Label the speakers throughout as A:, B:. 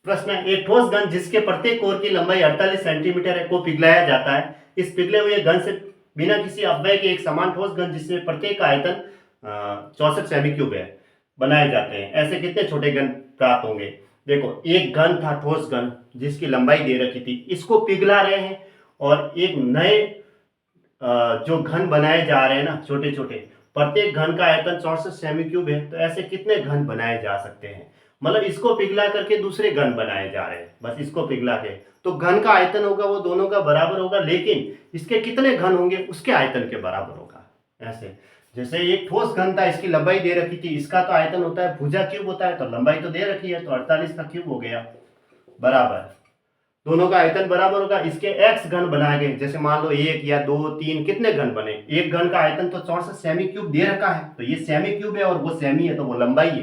A: प्रश्न है, एक ठोस घन जिसके प्रत्येक कोर की लंबाई 48 सेंटीमीटर है को पिघलाया जाता है। इस पिघले हुए घन से बिना किसी अपव्यय के एक समान ठोस घन जिसमें प्रत्येक का आयतन 64 सेमी क्यूब है बनाए जाते हैं। ऐसे कितने छोटे घन प्राप्त होंगे? देखो, एक घन था ठोस घन जिसकी लंबाई दे रखी थी, इसको पिघला रहे हैं और एक नए जो घन बनाए जा रहे हैं ना, छोटे छोटे, प्रत्येक घन का आयतन 64 सेमी क्यूब है। तो ऐसे कितने घन बनाए जा सकते हैं? मतलब इसको पिघला करके दूसरे घन बनाए जा रहे हैं, बस इसको पिघला के। तो घन का आयतन होगा वो दोनों का बराबर होगा, लेकिन इसके कितने घन होंगे उसके आयतन के बराबर होगा। ऐसे जैसे एक ठोस घन था, इसकी लंबाई दे रखी थी, इसका तो आयतन होता है भुजा क्यूब होता है, तो लंबाई तो दे रखी है, तो 48 का क्यूब हो गया बराबर। दोनों का आयतन बराबर होगा। इसके एक्स घन बनाए गए, जैसे मान लो 1 या 2 3 कितने घन बने, एक घन का आयतन तो 64 सेमी क्यूब दे रखा है, तो ये सेमी क्यूब है और वो सेमी है तो वो लंबाई है,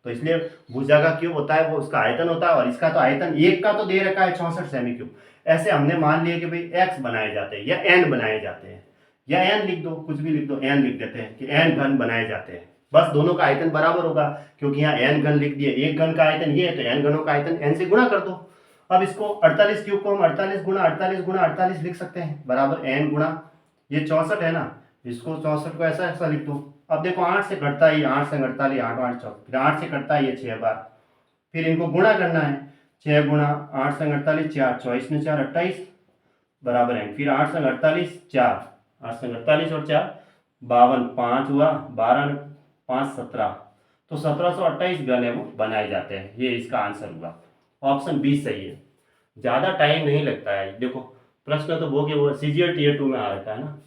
A: तो इसलिए भुजा का क्यूब होता है वो उसका आयतन होता है, और इसका तो आयतन एक का तो दे रखा है 64 सेमी क्यूब। ऐसे हमने मान लिया कि भाई एक्स बनाए जाते हैं या एन बनाए जाते हैं, या एन लिख दो, कुछ भी लिख दो, एन लिख देते हैं कि एन घन बनाए जाते हैं। बस दोनों का आयतन बराबर होगा, क्योंकि यहाँ एन घन लिख दिए, एक घन का आयतन ये है तो एन घनों का आयतन एन से गुणा कर दो। अब इसको 48 क्यूब को हम 48 गुणा 48 गुणा 48 लिख सकते हैं, बराबर एन गुणा ये 64 है ना, इसको 64 को ऐसा ऐसा लिख दो। अब देखो 8 से घटता है, 8 से 48, 8 8 64, फिर 8 से कटता है ये 6 बार, फिर इनको गुणा करना है, 6 गुणा 8 से 48 4, 24 में 4 28 बराबर है, फिर 8 से 48 4, 8 से 48 और 4 52, 5 हुआ, 12 5 17, तो 1728 घन है वो बनाए जाते हैं। ये इसका आंसर हुआ, ऑप्शन बी सही है। ज़्यादा टाइम नहीं लगता है। देखो प्रश्न तो वो कि वो CGL Tier 2 में आ रखा है ना।